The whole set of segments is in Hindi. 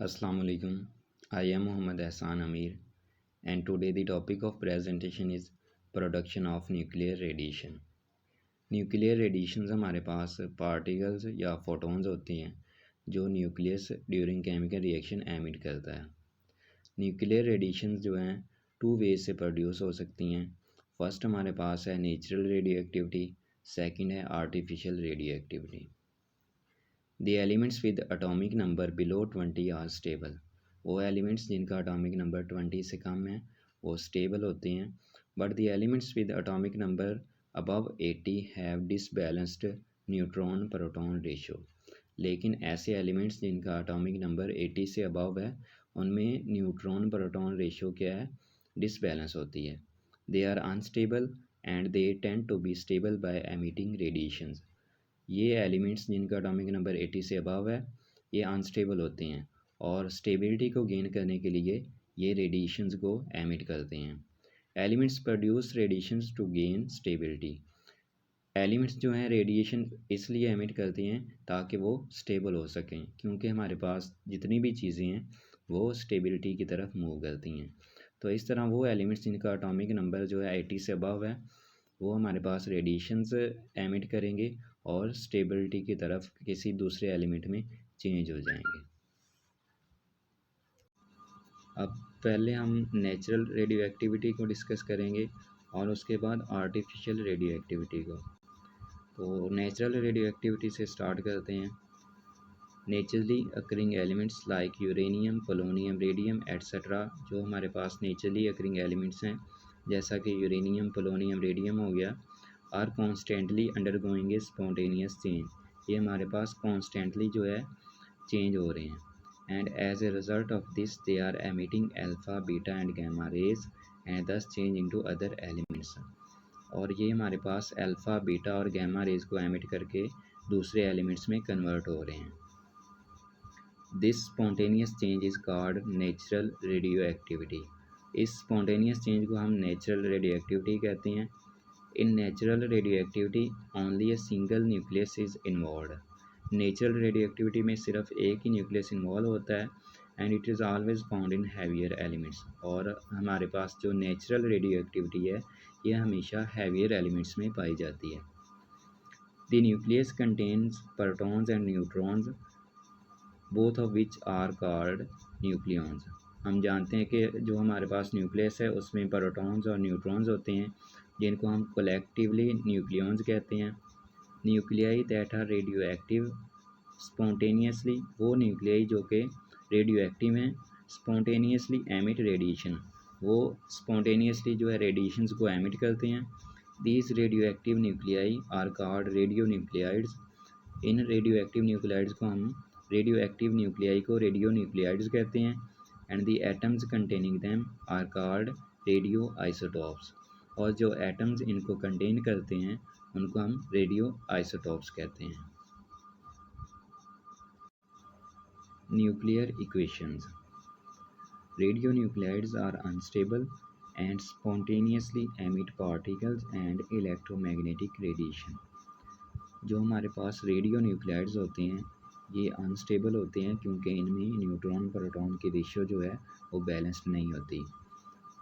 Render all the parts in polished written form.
Assalamu alaikum. I am Muhammad Ehsan Amir, and today the topic of presentation is production of nuclear radiation. Nuclear radiations हमारे पास पार्टिकल्स या फोटॉन्स होती हैं जो nucleus during chemical reaction emit करता है। न्यूक्लियर रेडिएशंस जो हैं टू वेज से प्रोड्यूस हो सकती हैं। फर्स्ट हमारे पास है नेचुरल रेडियो एक्टिविटी, सेकेंड है artificial radioactivity. The elements with atomic number below 20 are stable. वो एलिमेंट्स जिनका अटोमिक नंबर 20 से कम है वो स्टेबल होते हैं। But the elements with atomic number above 80 have disbalanced neutron proton ratio. लेकिन ऐसे एलिमेंट्स जिनका अटोमिक नंबर 80 से अबव है उनमें न्यूट्रॉन प्रोटॉन रेशो क्या है, डिसबैलेंस होती है। They are unstable and they tend to be stable by emitting radiations. ये एलिमेंट्स जिनका एटॉमिक नंबर 80 से अबव है ये अनस्टेबल होते हैं और स्टेबिलिटी को गेन करने के लिए ये रेडिएशंस को एमिट करते हैं। Elements produce radiations to gain stability. Elements जो हैं रेडिएशन इसलिए एमिट करते हैं ताकि वो स्टेबल हो सकें, क्योंकि हमारे पास जितनी भी चीज़ें हैं वो स्टेबिलिटी की तरफ मूव करती हैं। तो इस तरह वो एलिमेंट्स जिनका एटॉमिक नंबर जो है 80 से अबव है वो हमारे पास रेडिएशंस एमिट करेंगे और स्टेबिलिटी की तरफ किसी दूसरे एलिमेंट में चेंज हो जाएंगे। अब पहले हम नेचुरल रेडियो एक्टिविटी को डिस्कस करेंगे और उसके बाद आर्टिफिशियल रेडियो एक्टिविटी को। तो नेचुरल रेडियो एक्टिविटी से स्टार्ट करते हैं। Naturally occurring elements like uranium, polonium, radium etcetera, जो हमारे पास नेचुरली अकरिंग एलिमेंट्स हैं जैसा कि यूरेनियम, पोलोनियम, रेडियम हो गया, are constantly undergoing a spontaneous change. ये हमारे पास कॉन्स्टेंटली जो है चेंज हो रहे हैं। And as a result of this they are emitting alpha, beta and gamma rays and thus change into other elements. और ये हमारे पास अल्फ़ा, बीटा और गैमा रेज को एमिट करके दूसरे एलिमेंट्स में कन्वर्ट हो रहे हैं। This spontaneous change is called natural radioactivity. इस स्पॉन्टेनियस चेंज को हम नेचुरल रेडियो एक्टिविटी कहते हैं। In natural radioactivity only a single nucleus is involve. Natural radio activity में सिर्फ एक ही न्यूक्लियस इन्वॉल्व होता है and it is always found in heavier elements. और हमारे पास जो नेचुरल रेडियो एक्टिविटी है ये हमेशा हैवियर एलिमेंट्स में पाई जाती है। The nucleus contains protons and neutrons both of which are called nucleons. हम जानते हैं कि जो हमारे पास न्यूक्लियस है उसमें प्रोटॉन्स और न्यूट्रॉन्स होते हैं जिनको हम कलेक्टिवली न्यूक्लियॉन्स कहते हैं। Nuclei that are radioactive spontaneously, वो न्यूक्लियाई जो कि रेडियो एक्टिव हैं, स्पॉन्टेनियसली एमिट रेडिएशन, वो स्पॉन्टेनियसली जो है रेडिएशंस को एमिट करते हैं। These radioactive nuclei are called radionuclides. इन रेडियो एक्टिव न्यूक्लियाइड्स को हम रेडियो एक्टिव न्यूक्लियाई को रेडियो न्यूक्लियाइड्स कहते हैं। And the atoms containing them are called radioisotopes. और जो एटम्स इनको कंटेन करते हैं उनको हम रेडियो आइसोटॉप्स कहते हैं। Nuclear equations. Radionuclides are unstable and spontaneously emit particles and electromagnetic radiation. जो हमारे पास रेडियो न्यूक्लियाइड्स होते हैं ये अनस्टेबल होते हैं क्योंकि इनमें न्यूट्रॉन प्रोटॉन की रेशियो जो है वो बैलेंस्ड नहीं होती,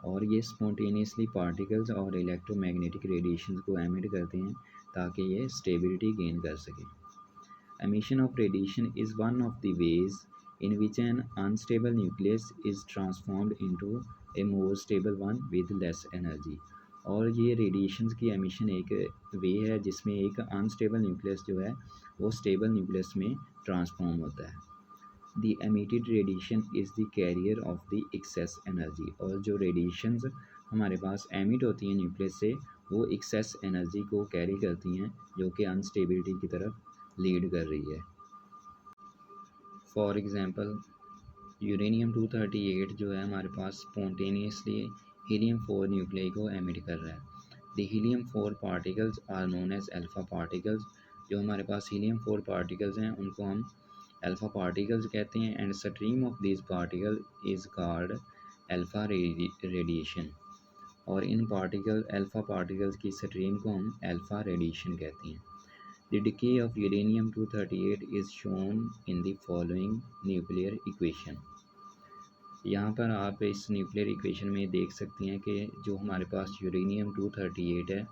और ये स्पॉन्टेनियसली पार्टिकल्स और इलेक्ट्रोमैग्नेटिक रेडिएशन को एमिट करते हैं ताकि ये स्टेबिलिटी गेन कर सकें। Emission of radiation is one of the ways in which N unstable nucleus is transformed into A more stable one with less energy. और ये रेडिएशंस की एमिशन एक वे है जिसमें एक अनस्टेबल न्यूक्लियस जो है वो स्टेबल न्यूक्लियस में ट्रांसफॉर्म होता है। The emitted radiation is the carrier of the excess energy. और जो रेडिएशंस हमारे पास एमिट होती हैं न्यूक्लियस से वो एक्सेस एनर्जी को कैरी करती हैं जो कि अनस्टेबिलिटी की तरफ लीड कर रही है। फॉर एग्ज़ाम्पल यूरेनियम 238 जो है हमारे पास स्पॉन्टेनियसली हीलियम 4 न्यूक्लियाई को एमिट कर रहा है। The helium 4 particles are known as alpha particles. जो हमारे पास हीलियम 4 पार्टिकल्स हैं उनको हम अल्फ़ा पार्टिकल्स कहते हैं। And stream of this particle is called alpha radiation. और इन पार्टिकल अल्फ़ा पार्टिकल्स की स्ट्रीम को हम अल्फ़ा रेडिएशन कहते हैं। The decay of uranium-238 is shown in the following nuclear equation. यहाँ पर आप इस न्यूक्लियर इक्वेशन में देख सकते हैं कि जो हमारे पास यूरेनियम-238 है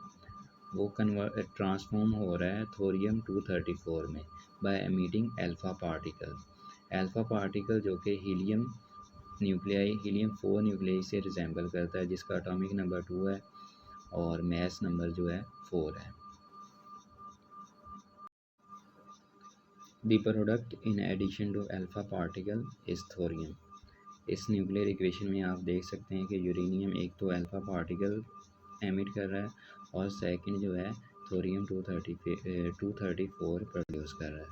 वो ट्रांसफॉर्म हो रहा है थोरियम-234 में बाय एमिटिंग अल्फा पार्टिकल जो कि हीलियम हीलियम-4 न्यूक्लियाई से रिजेंबल करता है, जिसका एटॉमिक नंबर 2 है और मास नंबर जो है 4 है। The product in addition to alpha particle is thorium. इस न्यूक्लियर इक्वेशन में आप देख सकते हैं कि यूरेनियम एक तो अल्फा पार्टिकल एमिट कर रहा है और सेकंड जो है थोरियम 234 प्रोड्यूस कर रहा है।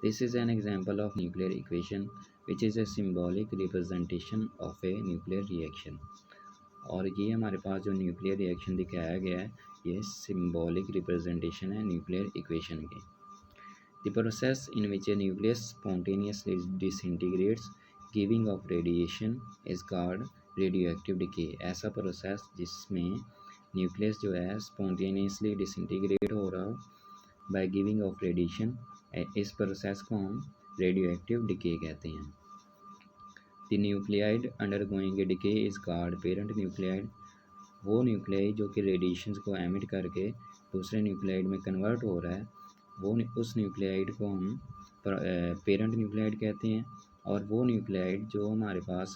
This is an example of nuclear equation which is a symbolic representation of a nuclear reaction. और ये हमारे पास जो न्यूक्लियर रिएक्शन दिखाया गया है ये सिंबॉलिक रिप्रेजेंटेशन है न्यूक्लियर इक्वेशन की। The process in which A nucleus spontaneously डिसइंटीग्रेट्स giving of radiation is called radio active decay. ऐसा प्रोसेस जिसमें न्यूक्लियस जो है स्पॉन्टेनियसली डिसइंटीग्रेट हो रहा हो बाय गिविंग ऑफ रेडिएशन, इस प्रोसेस को हम रेडियो एक्टिव डिके कहते हैं। The nuclide undergoing A decay is called parent nuclide. वो न्यूक्लियाइड जो कि रेडिएशंस को एमिट करके दूसरे न्यूक्लियाइड में कन्वर्ट हो रहा है वो उस न्यूक्लियाइड को हम पेरेंट न्यूक्लियाइड कहते हैं। और वो न्यूक्लियाइड जो हमारे पास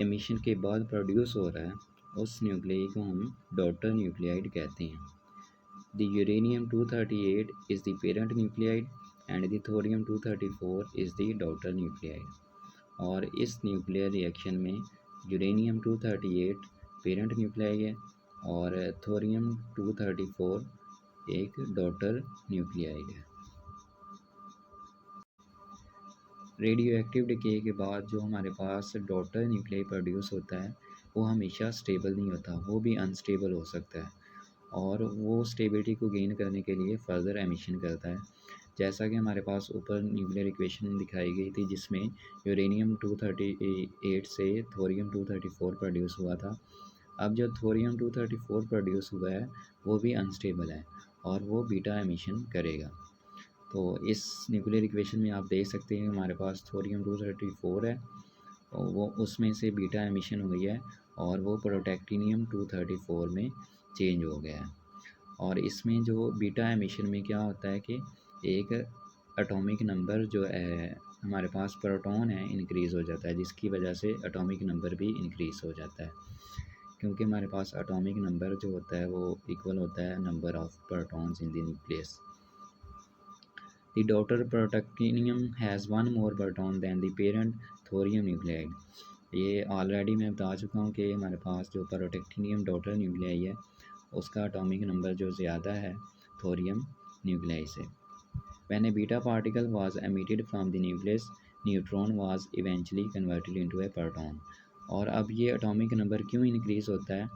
एमिशन के बाद प्रोड्यूस हो रहा है उस न्यूक्लियाइड को हम डॉटर न्यूक्लियाइड कहते हैं। The uranium-238 is the parent nuclide and the thorium-234 is the daughter nuclide। और इस न्यूक्लियर रिएक्शन में यूरेनियम-238 पेरेंट न्यूक्लियाइड है और थोरियम-234 एक डॉटर न्यूक्लियाइड है। रेडियो एक्टिव डिके के बाद जो हमारे पास डॉटर न्यूक्लियाइड प्रोड्यूस होता है वो हमेशा स्टेबल नहीं होता, वो भी अनस्टेबल हो सकता है और वो स्टेबिलिटी को गेन करने के लिए फर्दर एमिशन करता है। जैसा कि हमारे पास ऊपर न्यूक्लियर इक्वेशन दिखाई गई थी जिसमें यूरेनियम-238 से थोरियम-234 प्रोड्यूस हुआ था। अब जो थोरियम-234 प्रोड्यूस हुआ है वो भी अनस्टेबल है और वो बीटा एमिशन करेगा। तो इस न्यूक्लियर इक्वेशन में आप देख सकते हैं हमारे पास थोरियम-234 है और वो उसमें से बीटा एमिशन हुई है और वो प्रोटैक्टिनियम-234 में चेंज हो गया है। और इसमें जो बीटा एमिशन में क्या होता है कि एक एटॉमिक नंबर जो है हमारे पास प्रोटॉन है इंक्रीज़ हो जाता है, जिसकी वजह से एटॉमिक नंबर भी इंक्रीज़ हो जाता है क्योंकि हमारे पास एटॉमिक नंबर जो होता है वो इक्वल होता है number of protons in the nucleus. The daughter protactinium has one more proton than the parent thorium nuclide. ये ऑलरेडी मैं बता चुका हूँ कि हमारे पास जो प्रोटैक्टिनियम डॉटर न्यूक्लियाई है उसका एटॉमिक नंबर जो ज़्यादा है थोरियम न्यूक्लियाई से। When a beta particle was emitted from the nucleus, neutron was eventually converted into a proton। और अब ये एटॉमिक नंबर क्यों इंक्रीज़ होता है?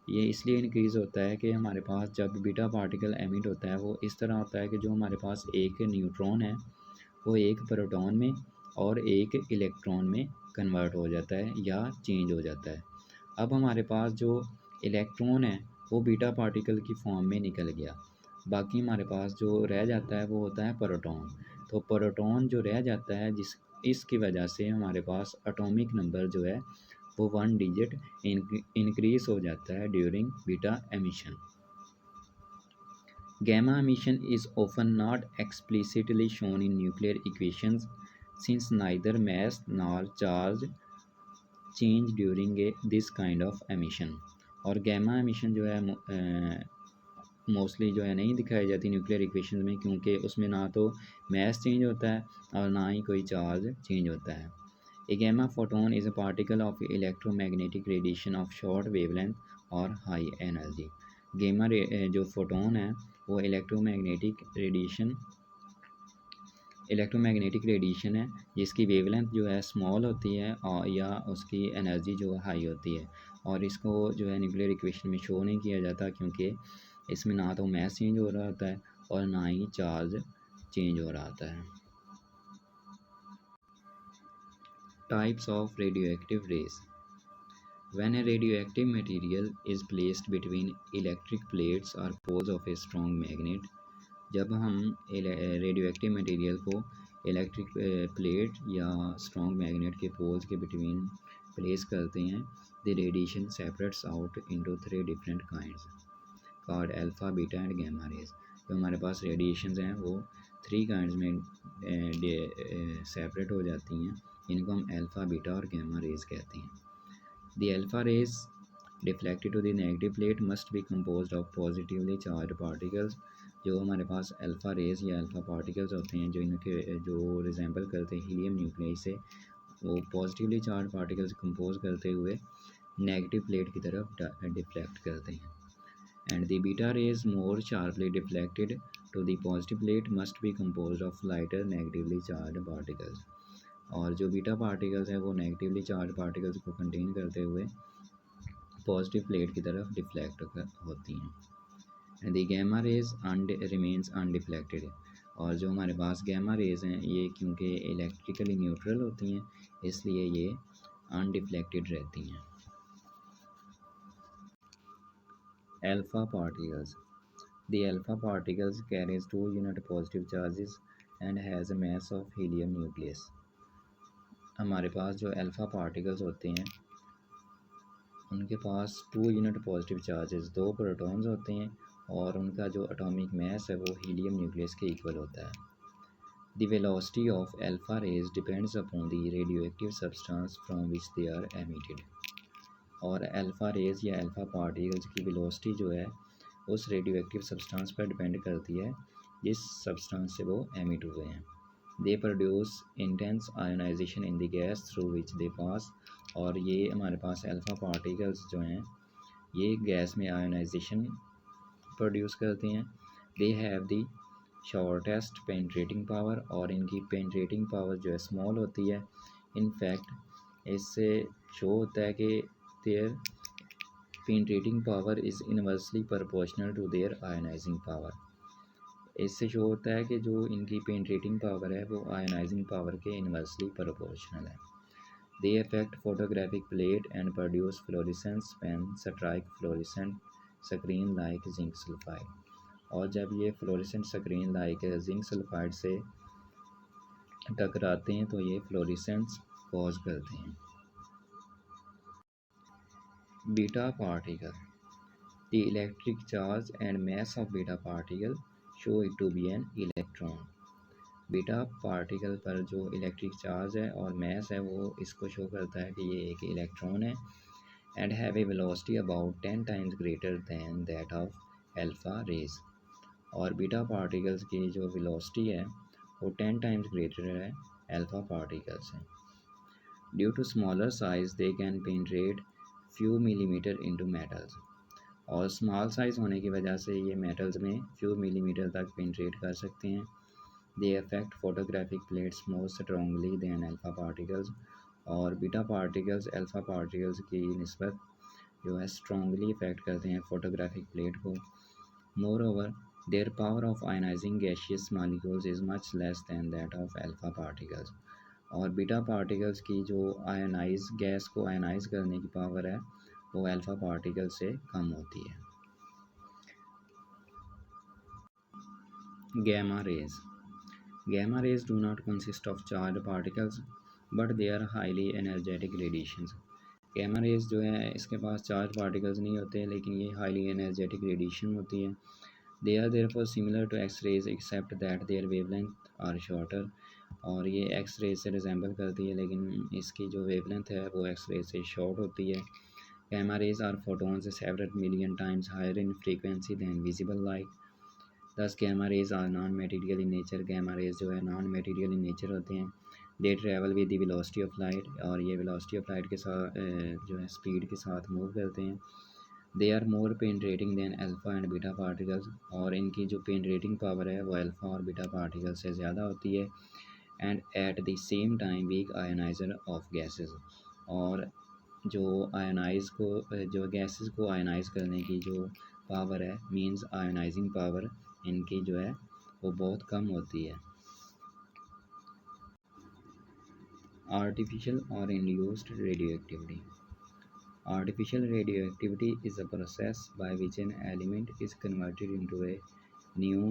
ये इसलिए इंक्रीज़ होता है कि हमारे पास जब बीटा पार्टिकल एमिट होता है वो इस तरह होता है कि जो हमारे पास एक न्यूट्रॉन है वो एक प्रोटॉन में और एक इलेक्ट्रॉन में कन्वर्ट हो जाता है या चेंज हो जाता है। अब हमारे पास जो इलेक्ट्रॉन है वो बीटा पार्टिकल की फॉर्म में निकल गया, बाकी हमारे पास जो रह जाता है वो होता है प्रोटॉन। तो प्रोटॉन जो रह जाता है इसकी वजह से हमारे पास एटॉमिक नंबर जो है वो 1 डिजिट इंक्रीज़ हो जाता है during beta emission. Gamma emission is often not explicitly shown in nuclear equations since neither mass nor charge change during this kind of emission। और गैमा एमिशन जो है मोस्टली जो है नहीं दिखाई जाती न्यूक्लियर इक्वेशन में क्योंकि उसमें ना तो मास चेंज होता है और ना ही कोई चार्ज चेंज होता है। A gamma photon is a particle of electromagnetic radiation of short wavelength और हाई एनर्जी। गैमा जो फोटोन है वो इलेक्ट्रोमैग्नेटिक रेडिएशन है जिसकी वेवलेंथ जो है स्मॉल होती है और या उसकी एनर्जी जो है हाई होती है। और इसको जो है न्यूक्लियर इक्वेशन में शो नहीं किया जाता क्योंकि इसमें ना तो मास चेंज हो रहा होता है और ना ही चार्ज चेंज हो रहा होता है। Types of radioactive rays. When a radioactive material is placed between electric plates or poles of a strong magnet, जब हम रेडियो एक्टिव मटेरियल को इलेक्ट्रिक प्लेट या स्ट्रॉन्ग मैग्नेट के पोल्स के बिटवीन प्लेस करते हैं, the radiation separates out into three different kinds called alpha, beta and gamma rays. जो हमारे पास रेडिएशंस हैं वो थ्री काइंड्स में सेपरेट हो जाती हैं, इनको हम अल्फ़ा, बीटा और गामा रेज कहते हैं। The alpha rays deflected to the negative plate must be composed of positively charge particles. जो हमारे पास अल्फ़ा रेज या अल्फ़ा पार्टिकल्स होते हैं जो रिजेंबल करते हैं हीलियम न्यूक्लियस से, वो पॉजिटिवली चार्ज पार्टिकल्स कंपोज करते हुए नेगेटिव प्लेट की तरफ डिफ्लेक्ट करते हैं। And the beta rays more sharply deflected to the positive plate must be composed of lighter negatively charged particles। और जो बीटा पार्टिकल्स हैं वो नेगेटिवली चार्ज पार्टिकल्स को कंटेन करते हुए पॉजिटिव प्लेट की तरफ डिफ्लेक्ट होती हैं। And the gamma rays remains undeflected. और जो हमारे पास गैमा रेज हैं ये क्योंकि इलेक्ट्रिकली न्यूट्रल होती हैं इसलिए ये अनडिफ्लेक्टेड रहती हैं। Alpha particles. The alpha particles carries 2 unit positive charges and has a mass of helium nucleus। हमारे पास जो अल्फ़ा पार्टिकल्स होते हैं उनके पास 2 यूनिट पॉजिटिव चार्जेस, 2 प्रोटॉन्स होते हैं और उनका जो एटॉमिक मास है वो हीलियम न्यूक्लियस के इक्वल होता है। The velocity of alpha rays depends upon the radioactive substance from which they are emitted. और अल्फ़ा रेज या अल्फ़ा पार्टिकल्स की वेलोसिटी जो है उस रेडियो एक्टिव सब्सटेंस पर डिपेंड करती है जिस सब्सटेंस से वो एमिट हुए हैं। They produce intense ionisation in the gas through which they pass. और ये हमारे पास अल्फ़ा पार्टिकल्स जो हैं ये गैस में आयोनाइजेशन प्रोड्यूस करते हैं। They have the shortest penetrating power और इनकी पेंट्रेटिंग पावर जो है स्मॉल होती है। इन फैक्ट इससे शो होता है कि their penetrating power is inversely proportional to their ionizing power. इससे शो होता है कि जो इनकी पेंट्रेटिंग पावर है वो आयनाइजिंग पावर के इनवर्सली प्रोपोर्शनल है। They affect photographic plate and produce fluorescence when strike fluorescent screen like zinc sulphide. और जब ये fluorescent screen like zinc sulphide से टकराते हैं तो ये फ्लोरेसेंस कॉज करते हैं। Beta particle. The electric charge and mass of beta particle show it to be an electron। Beta particle पर जो इलेक्ट्रिक चार्ज है और मास है वो इसको शो करता है कि ये एक इलेक्ट्रॉन है and have a velocity about 10 times greater than that of alpha rays. और बीटा पार्टिकल्स की जो वेलोसिटी है वो 10 टाइम्स ग्रेटर है अल्फ़ा पार्टिकल से। Due to smaller size they can penetrate few millimetre into metals. और स्मॉल साइज़ होने की वजह से ये मेटल्स में फ्यू मिलीमीटर तक पेनिट्रेट कर सकते हैं। They affect photographic plates more strongly than alpha particles. और बीटा पार्टिकल्स अल्फ़ा पार्टिकल्स की निस्बत जो है स्ट्रॉन्गली इफेक्ट करते हैं फोटोग्राफिक प्लेट को। More over their power of ionising gaseous molecules is much less than that of alpha particles. और बीटा पार्टिकल्स की जो आयनाइज गैस को आयनाइज करने की पावर है वो अल्फ़ा पार्टिकल से कम होती है। Gamma rays. Gamma rays do not consist of charged particles but they are highly energetic radiations। Gamma rays जो है इसके पास चार्ज पार्टिकल्स नहीं होते लेकिन ये हाईली एनर्जेटिक रेडिएशन होती है। They are therefore similar to X rays except that their wavelength are shorter. और ये एक्स रेज से रिजेंबल करती है लेकिन इसकी जो वेवलेंथ है वो एक्स रेज से शॉर्ट होती है। Gamma rays are photons several million times higher in frequency than visible light. Thus gamma rays are non material in nature. Gamma rays जो है नॉन मटेरियल इन नेचर होते हैं। They travel with the velocity of light. और ये वेलोसिटी ऑफ लाइट के साथ जो है स्पीड के साथ मूव करते हैं। They are more penetrating than alpha and beta particles. और इनकी जो पेनिट्रेटिंग पावर है वो अल्फ़ा और बीटा पार्टिकल से ज़्यादा होती है। And at the same time weak ionizer of gases. और जो आयनाइज को जो गैसेस को आयनाइज करने की जो पावर है मींस आयनाइजिंग पावर इनकी जो है वो बहुत कम होती है। आर्टिफिशियल और induced radioactivity. Artificial radioactivity is a process by which an element is converted into a new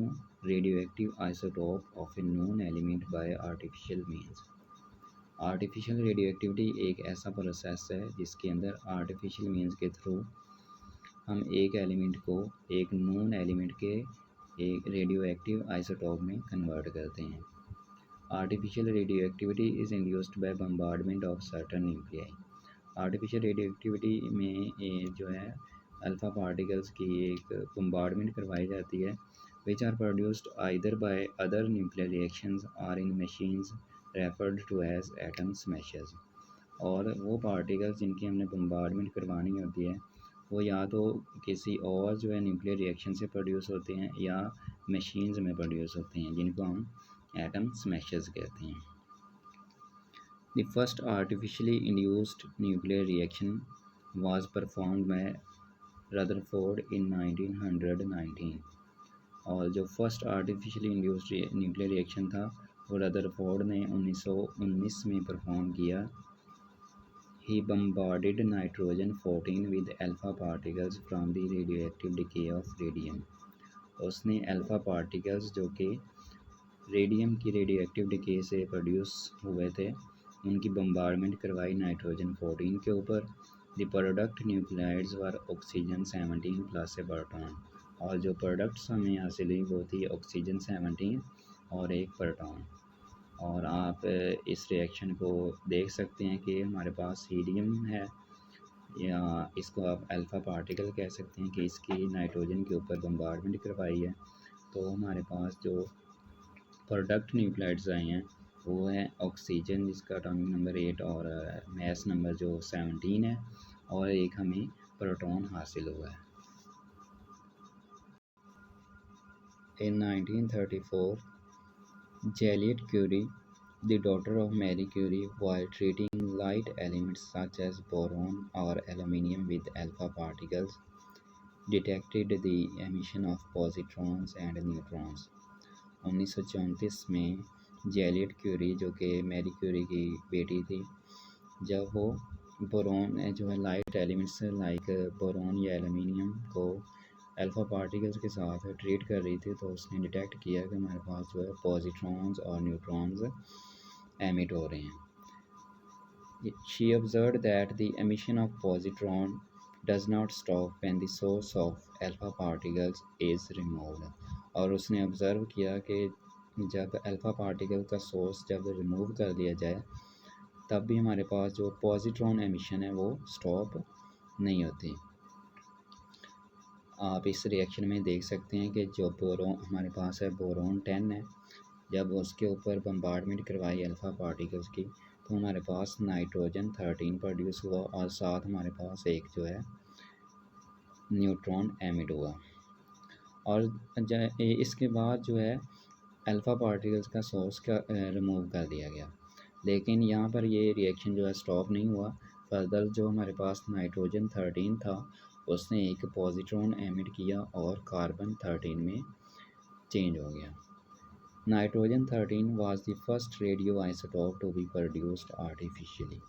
radioactive isotope of a known element by artificial means। Artificial radioactivity एक ऐसा प्रोसेस है जिसके अंदर आर्टिफिशियल मीन्स के थ्रू हम एक एलिमेंट को एक नोन एलिमेंट के एक रेडियो एक्टिव आइसोटोप में कन्वर्ट करते हैं। Artificial radioactivity is induced by bombardment of certain nuclei. Artificial radioactivity में जो है अल्फ़ा पार्टिकल्स की एक बम्बार्डमेंट करवाई जाती है which are produced either by other nuclear reactions और in machines referred to as atom smashers. और वो पार्टिकल्स जिनकी हमने बम्बार्डमेंट करवानी होती है वो या तो किसी और जो है न्यूक्लियर रिएक्शन से प्रोड्यूस होते हैं या मशीन्स में प्रोड्यूस होते हैं जिनको हम एटम स्मैशर्स कहते हैं। The first artificially induced nuclear reaction was performed by Rutherford in 1919। और जो first artificially induced nuclear reaction था वो रदरफोर्ड ने 1919 में परफॉर्म किया। He bombarded nitrogen-14 with alpha particles from the radioactive decay of radium। उसने अल्फ़ा पार्टिकल्स जो कि रेडियम की रेडियोएक्टिव डिके से प्रोड्यूस हुए थे उनकी बम्बार्डमेंट करवाई नाइट्रोजन 14 के ऊपर। The product nuclides were oxygen 17 plus A proton. और जो प्रोडक्ट्स हमें हासिल हुई वो थी ऑक्सीजन 17 और एक प्रोटॉन। और आप इस रिएक्शन को देख सकते हैं कि हमारे पास हीलियम है या इसको आप अल्फ़ा पार्टिकल कह सकते हैं कि इसकी नाइट्रोजन के ऊपर बम्बार्डमेंट करवाई है। तो हमारे पास जो प्रोडक्ट न्यूक्लियाइड्स आए हैं वो है ऑक्सीजन जिसका एटॉमिक नंबर 8 और मास नंबर जो 17 है और एक हमें प्रोटॉन हासिल हुआ है। इन 1934 Juliette Curie, the daughter of Marie Curie, while treating light elements such as boron or aluminium with alpha particles, detected the emission of positrons and neutrons। 1934 में जेलियट क्यूरी जो कि मैरी क्यूरी की बेटी थी, जब वो बोरोन जो है लाइट एलिमेंट्स लाइक बोरोन या एल्यूमिनियम को अल्फ़ा पार्टिकल्स के साथ ट्रीट कर रही थी तो उसने डिटेक्ट किया कि हमारे पास जो है पॉजिट्रॉन्स और न्यूट्रॉन्स एमिट हो रहे हैं। She observed that the emission of positron does not stop when the source of alpha particles is removed. और उसने ऑब्ज़र्व किया कि जब अल्फ़ा पार्टिकल का सोर्स जब रिमूव कर दिया जाए तब भी हमारे पास जो पॉजिट्रॉन एमिशन है वो स्टॉप नहीं होती। आप इस रिएक्शन में देख सकते हैं कि जो बोरोन हमारे पास है बोरोन 10 है, जब उसके ऊपर बम्बार्डमेंट करवाई अल्फ़ा पार्टिकल्स की तो हमारे पास नाइट्रोजन 13 प्रोड्यूस हुआ और साथ हमारे पास एक जो है न्यूट्रॉन एमिट हुआ। और इसके बाद जो है अल्फ़ा पार्टिकल्स का सोर्स का रिमूव कर दिया गया, लेकिन यहाँ पर ये रिएक्शन जो है स्टॉप नहीं हुआ। फर्दर जो हमारे पास नाइट्रोजन 13 था उसने एक पॉजिट्रॉन एमिट किया और कार्बन 13 में चेंज हो गया। Nitrogen 13 was the first radioisotope to be produced artificially.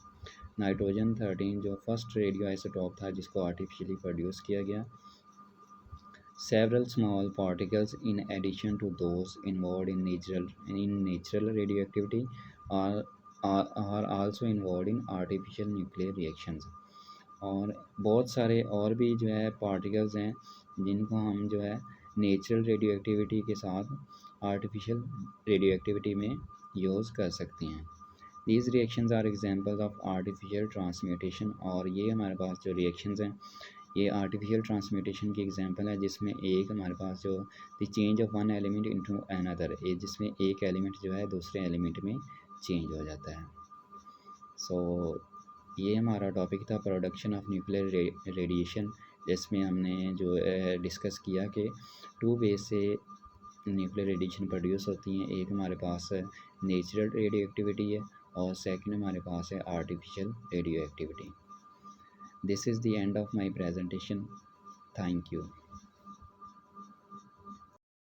Nitrogen 13 जो फर्स्ट रेडियो आइसोटोप था जिसको आर्टिफिशियली प्रोड्यूस किया गया। Several small particles in addition to those involved in natural radioactivity are also involved in artificial nuclear reactions। और बहुत सारे और भी जो है पार्टिकल्स हैं जिनको हम जो है नेचुरल रेडियोएक्टिविटी के साथ आर्टिफिशियल रेडियोएक्टिविटी में यूज़ कर सकते हैं। These reactions are examples of artificial transmutation. और ये हमारे पास जो रिएक्शंस हैं ये आर्टिफिशियल ट्रांसम्यूटेशन की एग्जांपल है जिसमें एक हमारे पास जो the change of one element into another जिसमें एक एलिमेंट जो है दूसरे एलिमेंट में चेंज हो जाता है। सो ये हमारा टॉपिक था प्रोडक्शन ऑफ न्यूक्लियर रेडिएशन, जिसमें हमने जो डिस्कस किया कि 2 वे से न्यूक्लियर रेडिएशन प्रोड्यूस होती हैं। एक हमारे पास नेचुरल रेडियोएक्टिविटी है और सेकंड हमारे पास है artificial radioactivity. This is the end of my presentation. Thank you.